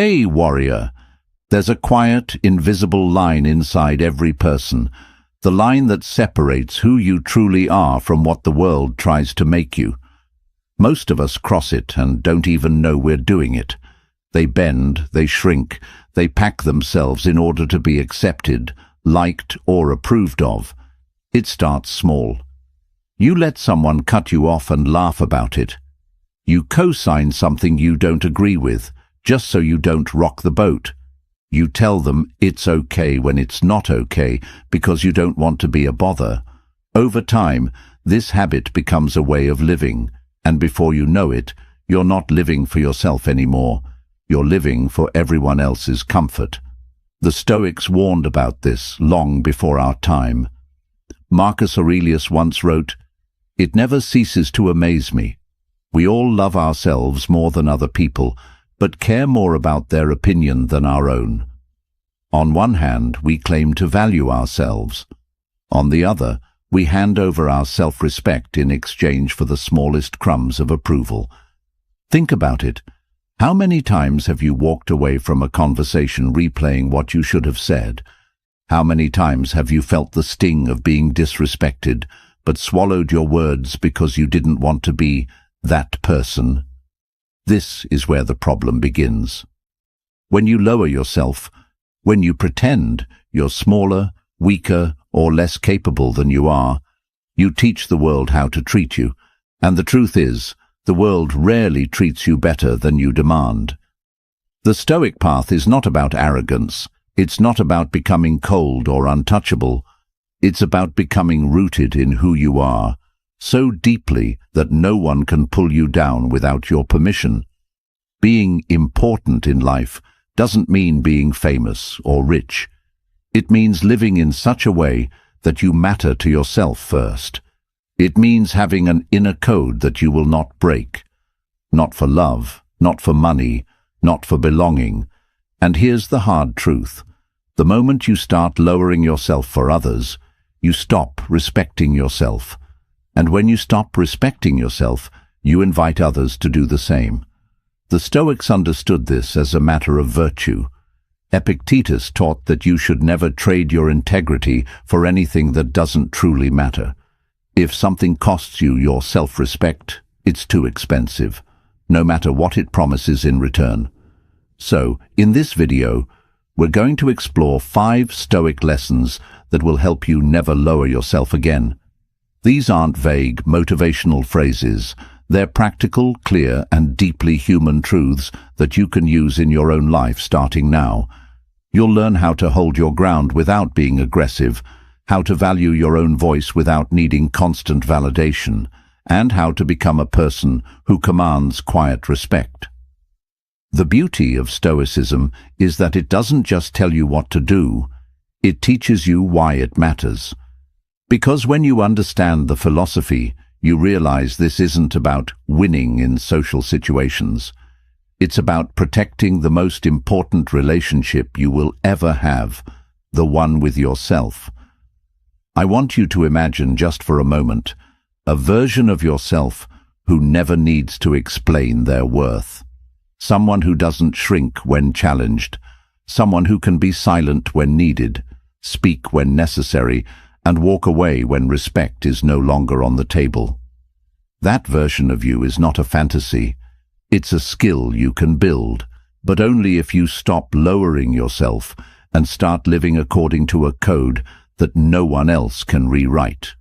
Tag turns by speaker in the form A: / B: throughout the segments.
A: Hey, warrior! There's a quiet, invisible line inside every person, the line that separates who you truly are from what the world tries to make you. Most of us cross it and don't even know we're doing it. They bend, they shrink, they pack themselves in order to be accepted, liked, or approved of. It starts small. You let someone cut you off and laugh about it. You co-sign something you don't agree with, just so you don't rock the boat. You tell them it's okay when it's not okay because you don't want to be a bother. Over time, this habit becomes a way of living, and before you know it, you're not living for yourself anymore. You're living for everyone else's comfort. The Stoics warned about this long before our time. Marcus Aurelius once wrote, "It never ceases to amaze me. We all love ourselves more than other people, but care more about their opinion than our own. On one hand, we claim to value ourselves. On the other, we hand over our self-respect in exchange for the smallest crumbs of approval." Think about it. How many times have you walked away from a conversation replaying what you should have said? How many times have you felt the sting of being disrespected, but swallowed your words because you didn't want to be that person? This is where the problem begins. When you lower yourself, when you pretend you're smaller, weaker, or less capable than you are, you teach the world how to treat you. And the truth is, the world rarely treats you better than you demand. The Stoic path is not about arrogance. It's not about becoming cold or untouchable. It's about becoming rooted in who you are, so deeply that no one can pull you down without your permission. Being important in life doesn't mean being famous or rich. It means living in such a way that you matter to yourself first. It means having an inner code that you will not break. Not for love, not for money, not for belonging. And here's the hard truth. The moment you start lowering yourself for others, you stop respecting yourself. And when you stop respecting yourself, you invite others to do the same. The Stoics understood this as a matter of virtue. Epictetus taught that you should never trade your integrity for anything that doesn't truly matter. If something costs you your self-respect, it's too expensive, no matter what it promises in return. So, in this video, we're going to explore 5 Stoic lessons that will help you never lower yourself again. These aren't vague, motivational phrases. They're practical, clear, and deeply human truths that you can use in your own life starting now. You'll learn how to hold your ground without being aggressive, how to value your own voice without needing constant validation, and how to become a person who commands quiet respect. The beauty of Stoicism is that it doesn't just tell you what to do, it teaches you why it matters. Because when you understand the philosophy, you realize this isn't about winning in social situations. It's about protecting the most important relationship you will ever have, the one with yourself. I want you to imagine just for a moment a version of yourself who never needs to explain their worth. Someone who doesn't shrink when challenged. Someone who can be silent when needed, speak when necessary, and walk away when respect is no longer on the table. That version of you is not a fantasy. It's a skill you can build, but only if you stop lowering yourself and start living according to a code that no one else can rewrite.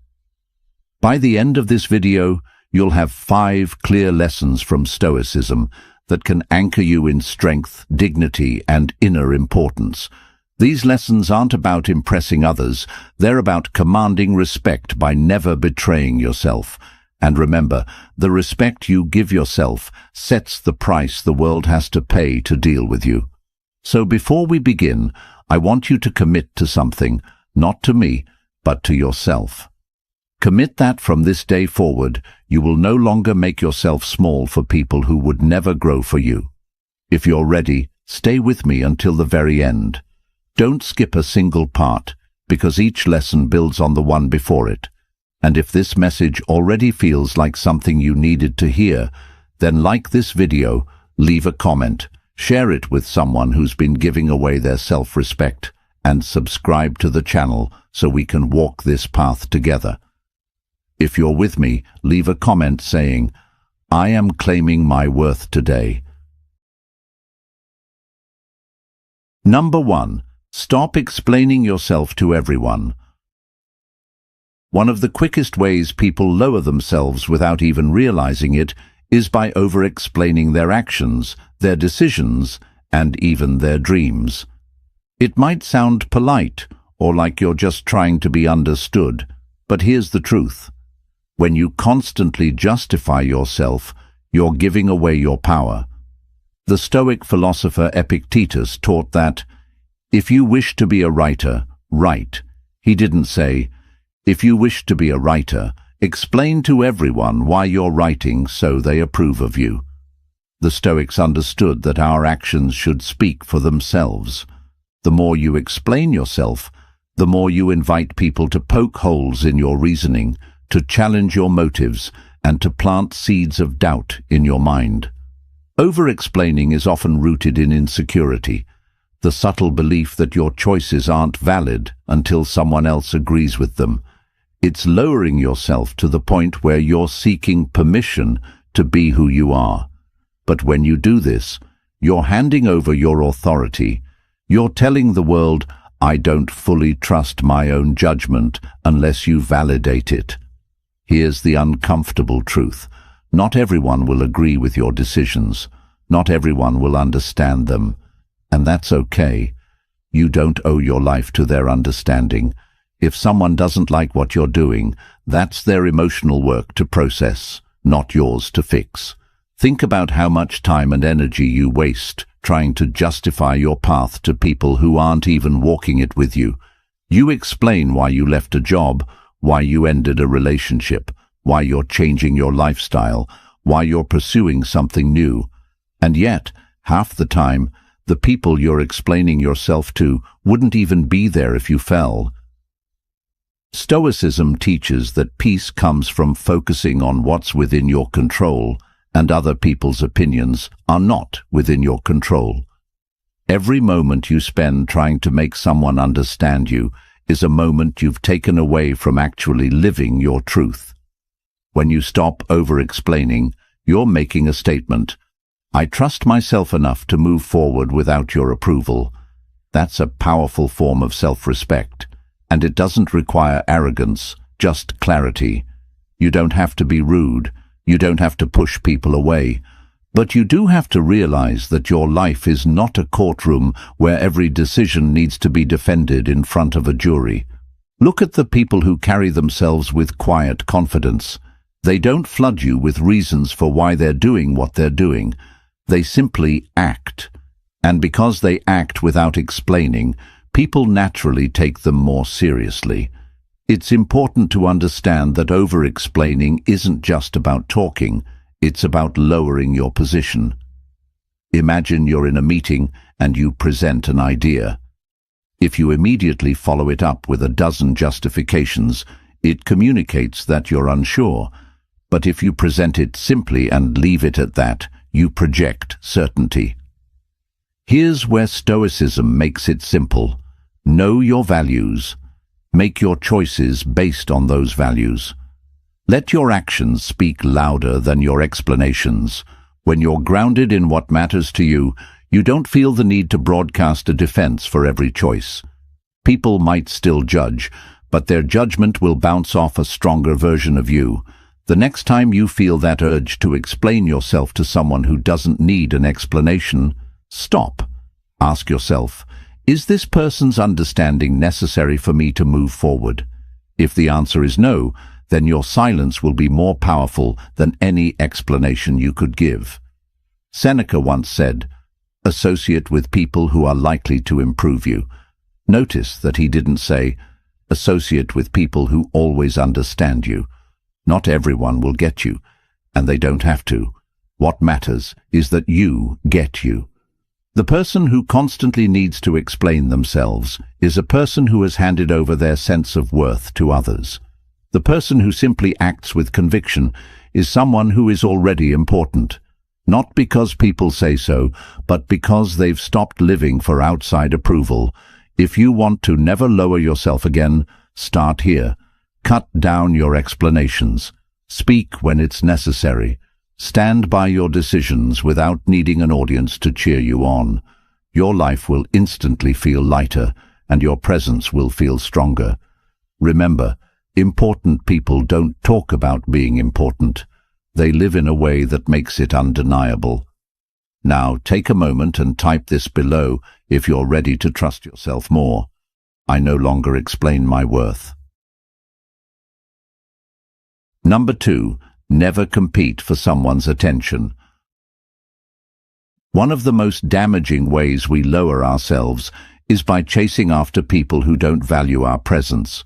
A: By the end of this video, you'll have 5 clear lessons from Stoicism that can anchor you in strength, dignity, and inner importance. These lessons aren't about impressing others, they're about commanding respect by never betraying yourself. And remember, the respect you give yourself sets the price the world has to pay to deal with you. So before we begin, I want you to commit to something, not to me, but to yourself. Commit that from this day forward, you will no longer make yourself small for people who would never grow for you. If you're ready, stay with me until the very end. Don't skip a single part, because each lesson builds on the one before it. And if this message already feels like something you needed to hear, then like this video, leave a comment, share it with someone who's been giving away their self-respect, and subscribe to the channel so we can walk this path together. If you're with me, leave a comment saying, "I am claiming my worth today." Number 1. Stop explaining yourself to everyone. One of the quickest ways people lower themselves without even realizing it is by over-explaining their actions, their decisions, and even their dreams. It might sound polite or like you're just trying to be understood, but here's the truth. When you constantly justify yourself, you're giving away your power. The Stoic philosopher Epictetus taught that, if you wish to be a writer, write. He didn't say, if you wish to be a writer, explain to everyone why you're writing so they approve of you. The Stoics understood that our actions should speak for themselves. The more you explain yourself, the more you invite people to poke holes in your reasoning, to challenge your motives, and to plant seeds of doubt in your mind. Over-explaining is often rooted in insecurity, the subtle belief that your choices aren't valid until someone else agrees with them. It's lowering yourself to the point where you're seeking permission to be who you are. But when you do this, you're handing over your authority. You're telling the world, I don't fully trust my own judgment unless you validate it. Here's the uncomfortable truth. Not everyone will agree with your decisions. Not everyone will understand them. And that's okay. You don't owe your life to their understanding. If someone doesn't like what you're doing, that's their emotional work to process, not yours to fix. Think about how much time and energy you waste trying to justify your path to people who aren't even walking it with you. You explain why you left a job, why you ended a relationship, why you're changing your lifestyle, why you're pursuing something new. And yet, half the time, the people you're explaining yourself to wouldn't even be there if you fell. Stoicism teaches that peace comes from focusing on what's within your control, and other people's opinions are not within your control. Every moment you spend trying to make someone understand you is a moment you've taken away from actually living your truth. When you stop over-explaining, you're making a statement. I trust myself enough to move forward without your approval. That's a powerful form of self-respect, and it doesn't require arrogance, just clarity. You don't have to be rude. You don't have to push people away. But you do have to realize that your life is not a courtroom where every decision needs to be defended in front of a jury. Look at the people who carry themselves with quiet confidence. They don't flood you with reasons for why they're doing what they're doing. They simply act. And because they act without explaining, people naturally take them more seriously. It's important to understand that over-explaining isn't just about talking, it's about lowering your position. Imagine you're in a meeting and you present an idea. If you immediately follow it up with a dozen justifications, it communicates that you're unsure. But if you present it simply and leave it at that, you project certainty. Here's where Stoicism makes it simple. Know your values. Make your choices based on those values. Let your actions speak louder than your explanations. When you're grounded in what matters to you, you don't feel the need to broadcast a defense for every choice. People might still judge, but their judgment will bounce off a stronger version of you. The next time you feel that urge to explain yourself to someone who doesn't need an explanation, stop. Ask yourself, is this person's understanding necessary for me to move forward? If the answer is no, then your silence will be more powerful than any explanation you could give. Seneca once said, associate with people who are likely to improve you. Notice that he didn't say, associate with people who always understand you. Not everyone will get you, and they don't have to. What matters is that you get you. The person who constantly needs to explain themselves is a person who has handed over their sense of worth to others. The person who simply acts with conviction is someone who is already important. Not because people say so, but because they've stopped living for outside approval. If you want to never lower yourself again, start here. Cut down your explanations. Speak when it's necessary. Stand by your decisions without needing an audience to cheer you on. Your life will instantly feel lighter, and your presence will feel stronger. Remember, important people don't talk about being important. They live in a way that makes it undeniable. Now, take a moment and type this below if you're ready to trust yourself more. I no longer explain my worth. Number 2, never compete for someone's attention. One of the most damaging ways we lower ourselves is by chasing after people who don't value our presence.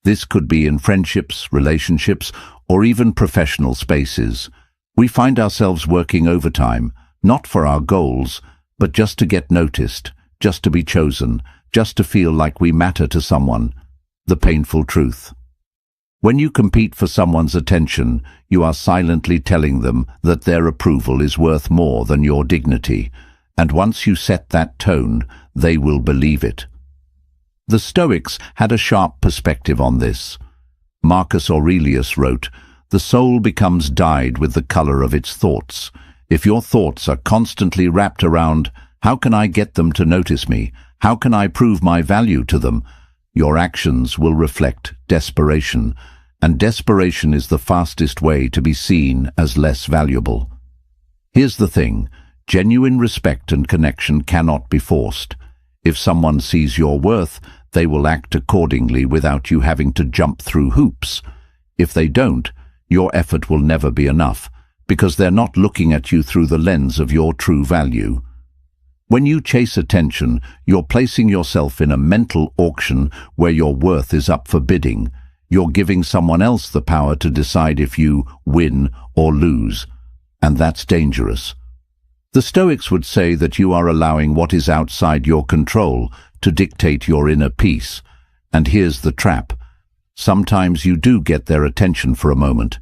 A: This could be in friendships, relationships, or even professional spaces. We find ourselves working overtime, not for our goals, but just to get noticed, just to be chosen, just to feel like we matter to someone. The painful truth. When you compete for someone's attention, you are silently telling them that their approval is worth more than your dignity, and once you set that tone, they will believe it. The Stoics had a sharp perspective on this. Marcus Aurelius wrote, "The soul becomes dyed with the color of its thoughts. If your thoughts are constantly wrapped around, how can I get them to notice me? How can I prove my value to them? Your actions will reflect desperation, and desperation is the fastest way to be seen as less valuable." Here's the thing, genuine respect and connection cannot be forced. If someone sees your worth, they will act accordingly without you having to jump through hoops. If they don't, your effort will never be enough, because they're not looking at you through the lens of your true value. When you chase attention, you're placing yourself in a mental auction where your worth is up for bidding. You're giving someone else the power to decide if you win or lose, and that's dangerous. The Stoics would say that you are allowing what is outside your control to dictate your inner peace. And here's the trap. Sometimes you do get their attention for a moment.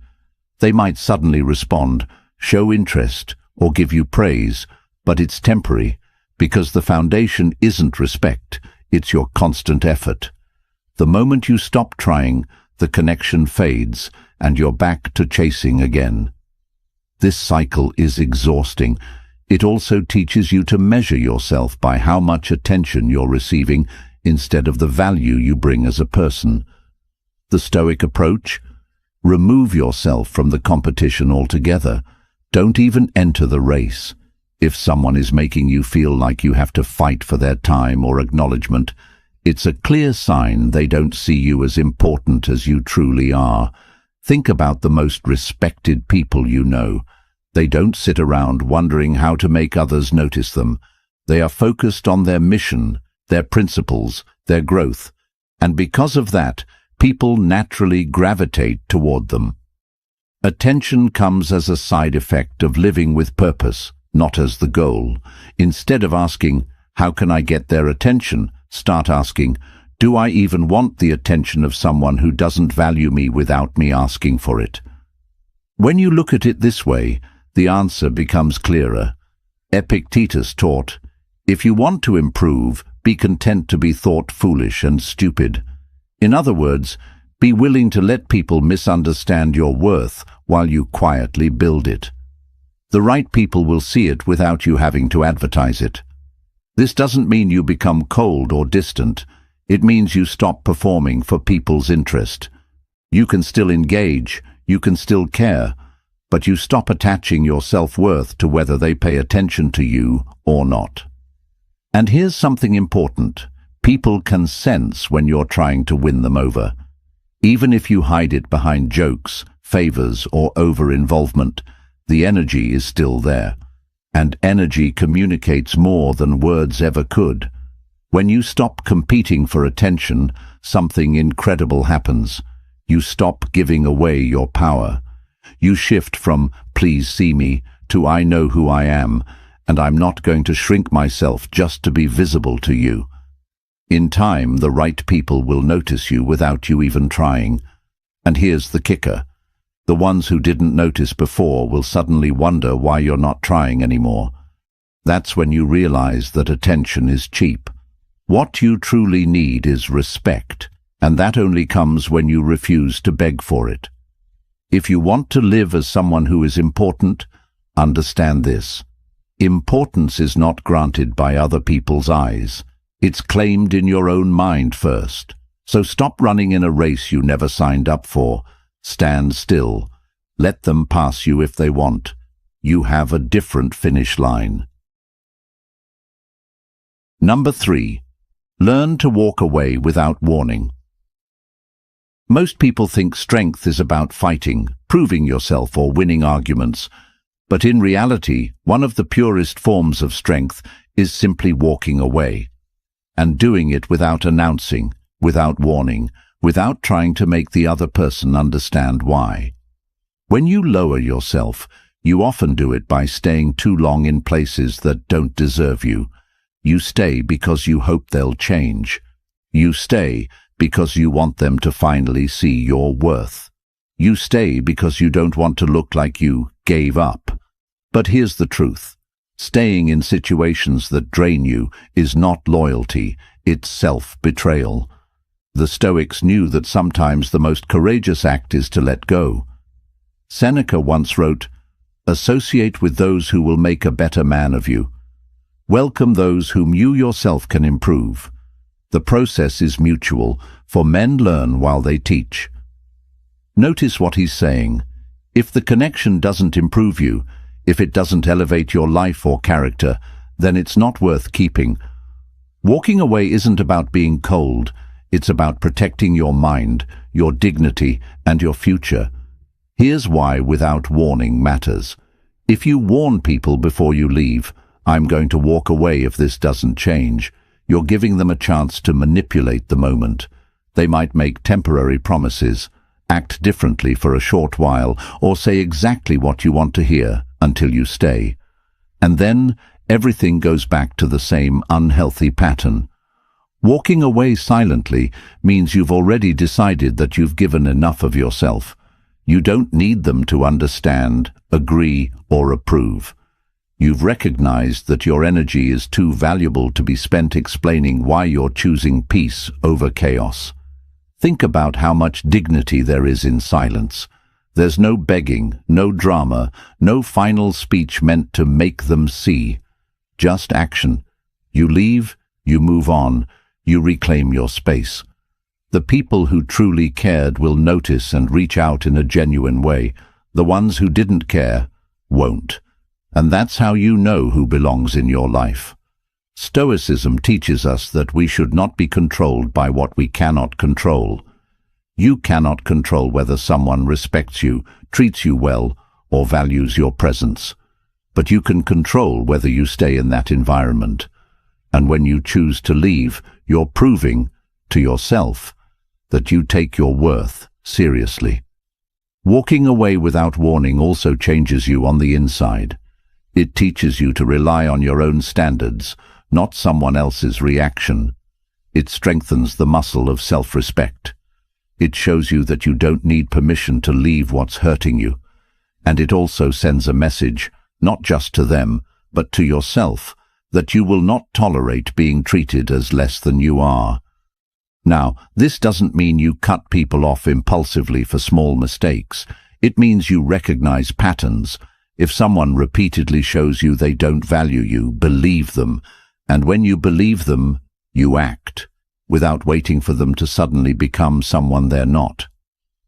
A: They might suddenly respond, show interest, or give you praise, but it's temporary, because the foundation isn't respect, it's your constant effort. The moment you stop trying, the connection fades, and you're back to chasing again. This cycle is exhausting. It also teaches you to measure yourself by how much attention you're receiving instead of the value you bring as a person. The Stoic approach? Remove yourself from the competition altogether. Don't even enter the race. If someone is making you feel like you have to fight for their time or acknowledgement, it's a clear sign they don't see you as important as you truly are. Think about the most respected people you know. They don't sit around wondering how to make others notice them. They are focused on their mission, their principles, their growth, and because of that, people naturally gravitate toward them. Attention comes as a side effect of living with purpose, not as the goal. Instead of asking, "How can I get their attention?" start asking, "Do I even want the attention of someone who doesn't value me without me asking for it?" When you look at it this way, the answer becomes clearer. Epictetus taught, "If you want to improve, be content to be thought foolish and stupid." In other words, be willing to let people misunderstand your worth while you quietly build it. The right people will see it without you having to advertise it. This doesn't mean you become cold or distant. It means you stop performing for people's interest. You can still engage, you can still care, but you stop attaching your self-worth to whether they pay attention to you or not. And here's something important. People can sense when you're trying to win them over. Even if you hide it behind jokes, favors, or over-involvement, the energy is still there. And energy communicates more than words ever could. When you stop competing for attention, something incredible happens. You stop giving away your power. You shift from "please see me" to "I know who I am, and I'm not going to shrink myself just to be visible to you." In time, the right people will notice you without you even trying. And here's the kicker. The ones who didn't notice before will suddenly wonder why you're not trying anymore. That's when you realize that attention is cheap. What you truly need is respect, and that only comes when you refuse to beg for it. If you want to live as someone who is important, understand this. Importance is not granted by other people's eyes. It's claimed in your own mind first. So stop running in a race you never signed up for. Stand still. Let them pass you if they want. You have a different finish line. Number 3. Learn to walk away without warning. Most people think strength is about fighting, proving yourself, or winning arguments. But in reality, one of the purest forms of strength is simply walking away. And doing it without announcing, without warning, without trying to make the other person understand why. When you lower yourself, you often do it by staying too long in places that don't deserve you. You stay because you hope they'll change. You stay because you want them to finally see your worth. You stay because you don't want to look like you gave up. But here's the truth. Staying in situations that drain you is not loyalty, it's self-betrayal. The Stoics knew that sometimes the most courageous act is to let go. Seneca once wrote, "Associate with those who will make a better man of you. Welcome those whom you yourself can improve." The process is mutual, for men learn while they teach. Notice what he's saying. If the connection doesn't improve you, if it doesn't elevate your life or character, then it's not worth keeping. Walking away isn't about being cold. It's about protecting your mind, your dignity, and your future. Here's why without warning matters. If you warn people before you leave, "I'm going to walk away if this doesn't change," you're giving them a chance to manipulate the moment. They might make temporary promises, act differently for a short while, or say exactly what you want to hear until you stay. And then everything goes back to the same unhealthy pattern. Walking away silently means you've already decided that you've given enough of yourself. You don't need them to understand, agree, or approve. You've recognized that your energy is too valuable to be spent explaining why you're choosing peace over chaos. Think about how much dignity there is in silence. There's no begging, no drama, no final speech meant to make them see. Just action. You leave, you move on, you reclaim your space. The people who truly cared will notice and reach out in a genuine way. The ones who didn't care won't. And that's how you know who belongs in your life. Stoicism teaches us that we should not be controlled by what we cannot control. You cannot control whether someone respects you, treats you well, or values your presence. But you can control whether you stay in that environment. And when you choose to leave, you're proving to yourself that you take your worth seriously. Walking away without warning also changes you on the inside. It teaches you to rely on your own standards, not someone else's reaction. It strengthens the muscle of self-respect. It shows you that you don't need permission to leave what's hurting you. And it also sends a message, not just to them, but to yourself, that you will not tolerate being treated as less than you are. Now, this doesn't mean you cut people off impulsively for small mistakes. It means you recognize patterns. If someone repeatedly shows you they don't value you, believe them. And when you believe them, you act, without waiting for them to suddenly become someone they're not.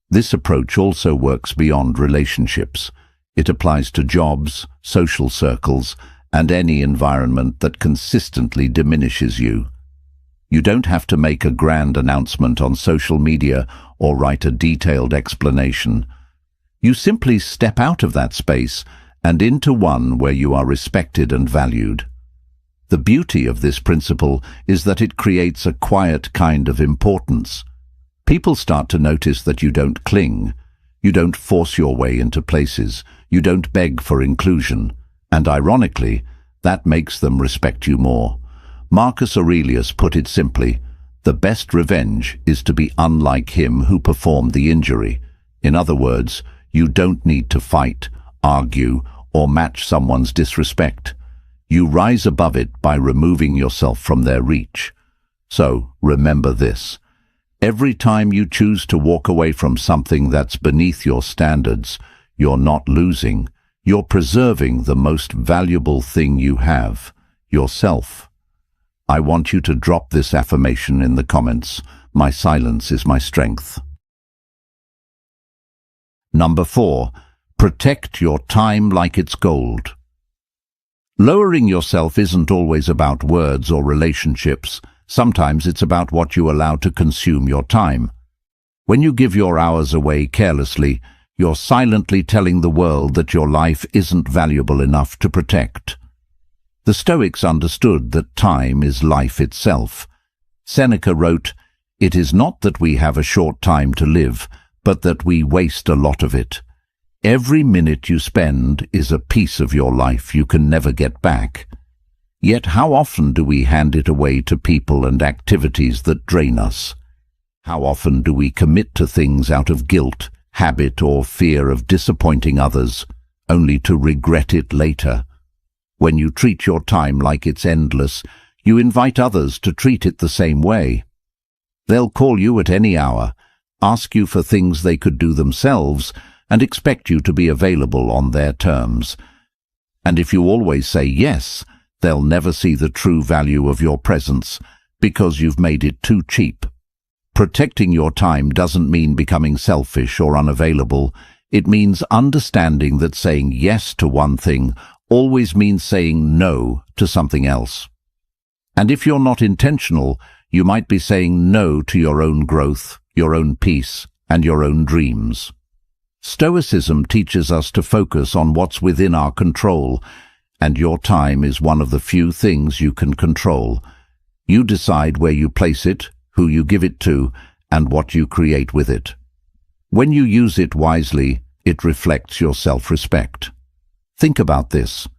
A: This approach also works beyond relationships. It applies to jobs, social circles, and any environment that consistently diminishes you. You don't have to make a grand announcement on social media or write a detailed explanation. You simply step out of that space and into one where you are respected and valued. The beauty of this principle is that it creates a quiet kind of importance. People start to notice that you don't cling, you don't force your way into places, you don't beg for inclusion, and ironically, that makes them respect you more. Marcus Aurelius put it simply, the best revenge is to be unlike him who performed the injury. In other words, You don't need to fight, argue, or match someone's disrespect. You rise above it by removing yourself from their reach. So, remember this. Every time you choose to walk away from something that's beneath your standards, you're not losing. You're preserving the most valuable thing you have, yourself. I want you to drop this affirmation in the comments. My silence is my strength. Number 4. Protect your time like it's gold. Lowering yourself isn't always about words or relationships. Sometimes it's about what you allow to consume your time. When you give your hours away carelessly, you're silently telling the world that your life isn't valuable enough to protect. The Stoics understood that time is life itself. Seneca wrote, "It is not that we have a short time to live, but that we waste a lot of it. Every minute you spend is a piece of your life you can never get back." Yet how often do we hand it away to people and activities that drain us? How often do we commit to things out of guilt, habit, or fear of disappointing others, only to regret it later? When you treat your time like it's endless, you invite others to treat it the same way. They'll call you at any hour, ask you for things they could do themselves, and expect you to be available on their terms. And if you always say yes, they'll never see the true value of your presence because you've made it too cheap. Protecting your time doesn't mean becoming selfish or unavailable. It means understanding that saying yes to one thing always means saying no to something else. And if you're not intentional, you might be saying no to your own growth, your own peace, and your own dreams. Stoicism teaches us to focus on what's within our control, and your time is one of the few things you can control. You decide where you place it, who you give it to, and what you create with it. When you use it wisely, it reflects your self-respect. Think about this.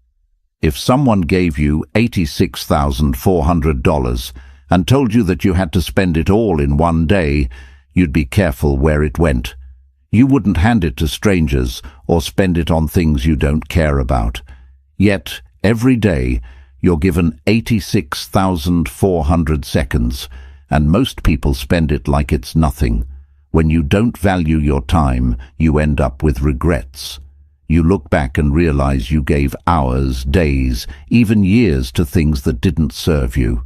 A: If someone gave you $86,400 and told you that you had to spend it all in one day, you'd be careful where it went. You wouldn't hand it to strangers or spend it on things you don't care about. Yet, every day, you're given 86,400 seconds, and most people spend it like it's nothing. When you don't value your time, you end up with regrets. You look back and realize you gave hours, days, even years to things that didn't serve you.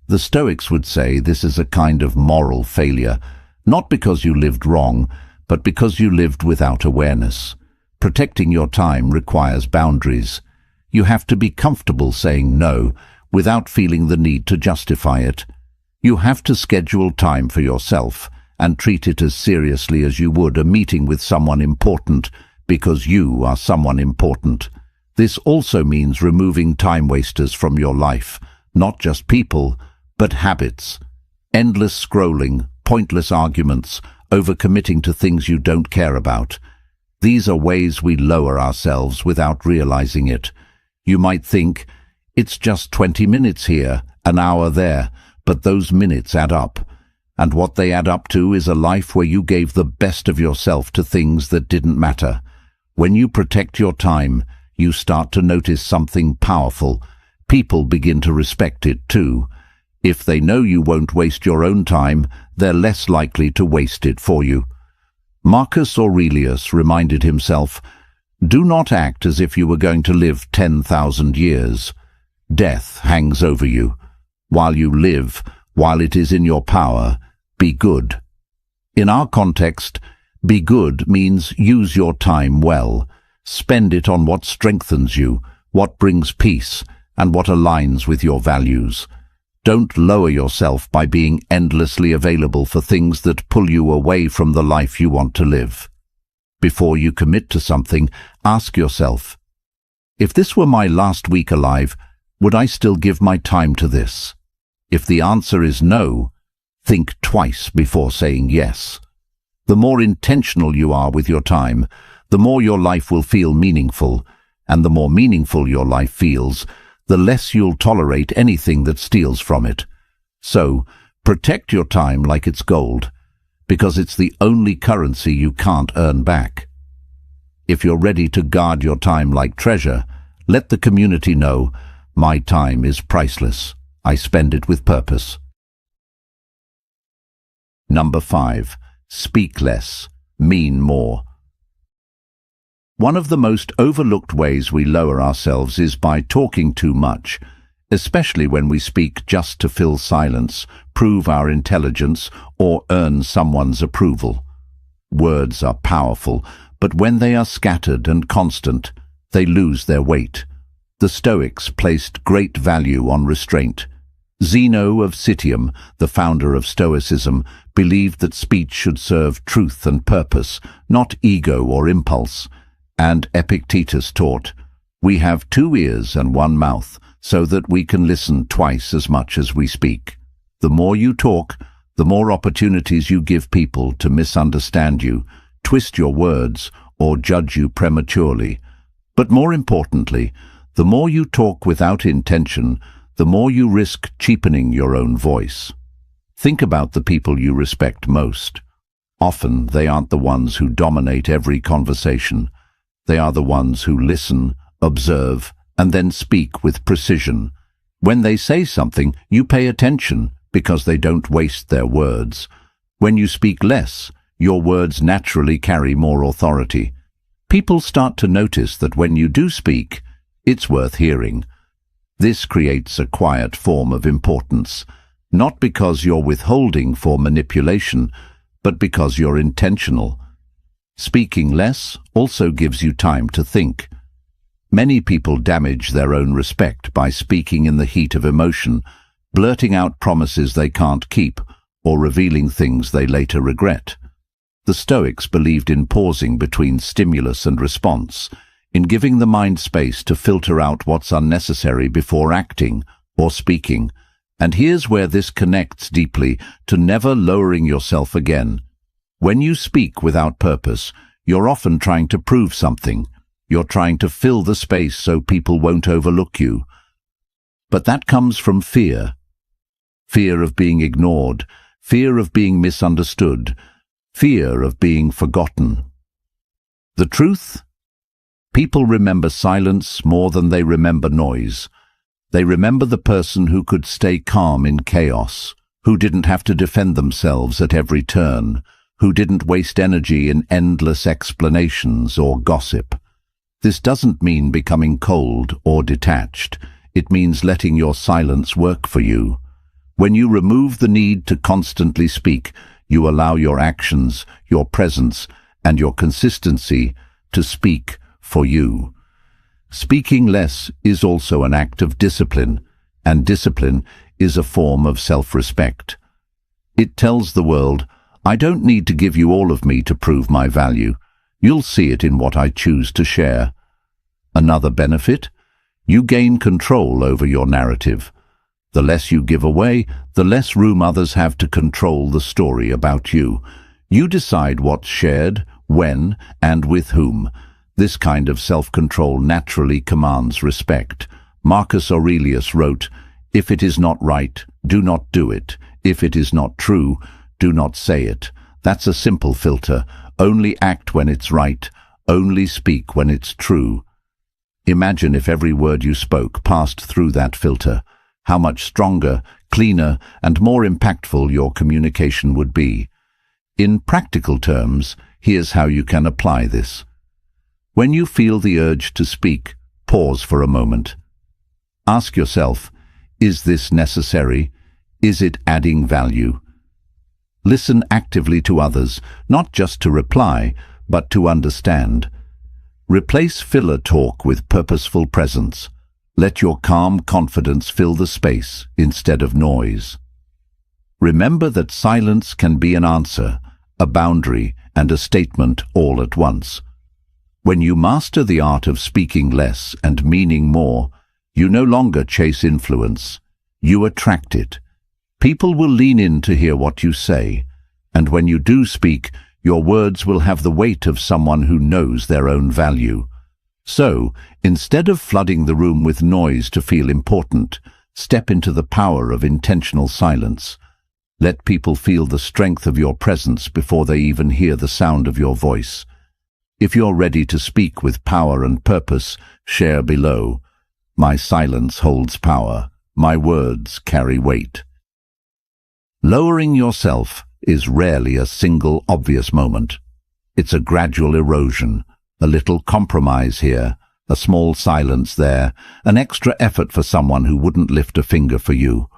A: The Stoics would say this is a kind of moral failure, not because you lived wrong, but because you lived without awareness. Protecting your time requires boundaries. You have to be comfortable saying no without feeling the need to justify it. You have to schedule time for yourself and treat it as seriously as you would a meeting with someone important, because you are someone important. This also means removing time wasters from your life, not just people, but habits. Endless scrolling, pointless arguments, overcommitting to things you don't care about. These are ways we lower ourselves without realizing it. You might think, it's just 20 minutes here, an hour there, but those minutes add up. And what they add up to is a life where you gave the best of yourself to things that didn't matter. When you protect your time, you start to notice something powerful. People begin to respect it too. If they know you won't waste your own time, they're less likely to waste it for you. Marcus Aurelius reminded himself, "Do not act as if you were going to live 10,000 years. Death hangs over you. While you live, while it is in your power, be good." In our context, be good means use your time well. Spend it on what strengthens you, what brings peace, and what aligns with your values. Don't lower yourself by being endlessly available for things that pull you away from the life you want to live. Before you commit to something, ask yourself, if this were my last week alive, would I still give my time to this? If the answer is no, think twice before saying yes. The more intentional you are with your time, the more your life will feel meaningful, and the more meaningful your life feels, the less you'll tolerate anything that steals from it. So, protect your time like it's gold, because it's the only currency you can't earn back. If you're ready to guard your time like treasure, let the community know, my time is priceless. I spend it with purpose. Number 5. Speak less, mean more. One of the most overlooked ways we lower ourselves is by talking too much, especially when we speak just to fill silence, prove our intelligence, or earn someone's approval. Words are powerful, but when they are scattered and constant, they lose their weight. The Stoics placed great value on restraint. Zeno of Citium, the founder of Stoicism, believed that speech should serve truth and purpose, not ego or impulse. And Epictetus taught, "We have 2 ears and 1 mouth, so that we can listen twice as much as we speak." The more you talk, the more opportunities you give people to misunderstand you, twist your words, or judge you prematurely. But more importantly, the more you talk without intention, the more you risk cheapening your own voice. Think about the people you respect most. Often they aren't the ones who dominate every conversation. They are the ones who listen, observe, and then speak with precision. When they say something, you pay attention because they don't waste their words. When you speak less, your words naturally carry more authority. People start to notice that when you do speak, it's worth hearing. This creates a quiet form of importance, not because you're withholding for manipulation, but because you're intentional. Speaking less also gives you time to think. Many people damage their own respect by speaking in the heat of emotion, blurting out promises they can't keep, or revealing things they later regret. The Stoics believed in pausing between stimulus and response, in giving the mind space to filter out what's unnecessary before acting or speaking. And here's where this connects deeply to never lowering yourself again. When you speak without purpose, you're often trying to prove something. You're trying to fill the space so people won't overlook you. But that comes from fear. Fear of being ignored, fear of being misunderstood, fear of being forgotten. The truth? People remember silence more than they remember noise. They remember the person who could stay calm in chaos, who didn't have to defend themselves at every turn, who didn't waste energy in endless explanations or gossip. This doesn't mean becoming cold or detached. It means letting your silence work for you. When you remove the need to constantly speak, you allow your actions, your presence, and your consistency to speak for you. Speaking less is also an act of discipline, and discipline is a form of self-respect. It tells the world, I don't need to give you all of me to prove my value. You'll see it in what I choose to share. Another benefit? You gain control over your narrative. The less you give away, the less room others have to control the story about you. You decide what's shared, when, and with whom. This kind of self-control naturally commands respect. Marcus Aurelius wrote, "If it is not right, do not do it. If it is not true, do not say it." That's a simple filter. Only act when it's right. Only speak when it's true. Imagine if every word you spoke passed through that filter. How much stronger, cleaner, and more impactful your communication would be. In practical terms, here's how you can apply this. When you feel the urge to speak, pause for a moment. Ask yourself, is this necessary? Is it adding value? Listen actively to others, not just to reply, but to understand. Replace filler talk with purposeful presence. Let your calm confidence fill the space instead of noise. Remember that silence can be an answer, a boundary, and a statement all at once. When you master the art of speaking less and meaning more, you no longer chase influence. You attract it. People will lean in to hear what you say, and when you do speak, your words will have the weight of someone who knows their own value. So, instead of flooding the room with noise to feel important, step into the power of intentional silence. Let people feel the strength of your presence before they even hear the sound of your voice. If you're ready to speak with power and purpose, share below. My silence holds power. My words carry weight. Lowering yourself is rarely a single obvious moment. It's a gradual erosion, a little compromise here, a small silence there, an extra effort for someone who wouldn't lift a finger for you.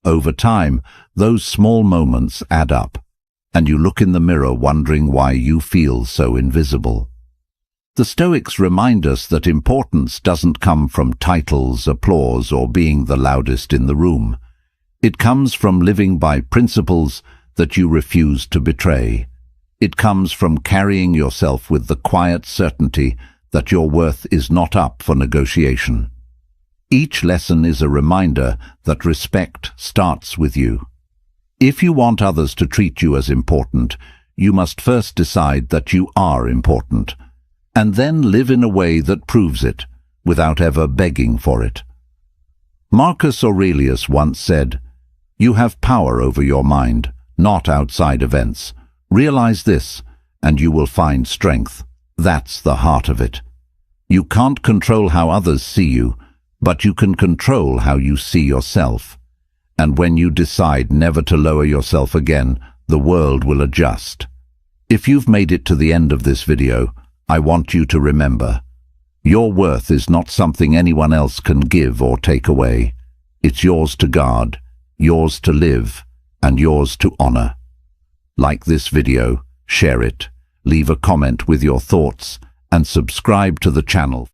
A: Over time, those small moments add up, and you look in the mirror wondering why you feel so invisible. The Stoics remind us that importance doesn't come from titles, applause, or being the loudest in the room. It comes from living by principles that you refuse to betray. It comes from carrying yourself with the quiet certainty that your worth is not up for negotiation. Each lesson is a reminder that respect starts with you. If you want others to treat you as important, you must first decide that you are important, and then live in a way that proves it, without ever begging for it. Marcus Aurelius once said, "You have power over your mind, not outside events. Realize this, and you will find strength." That's the heart of it. You can't control how others see you, but you can control how you see yourself. And when you decide never to lower yourself again, the world will adjust. If you've made it to the end of this video, I want you to remember, your worth is not something anyone else can give or take away. It's yours to guard, yours to live, and yours to honor. Like this video, share it, leave a comment with your thoughts, and subscribe to the channel.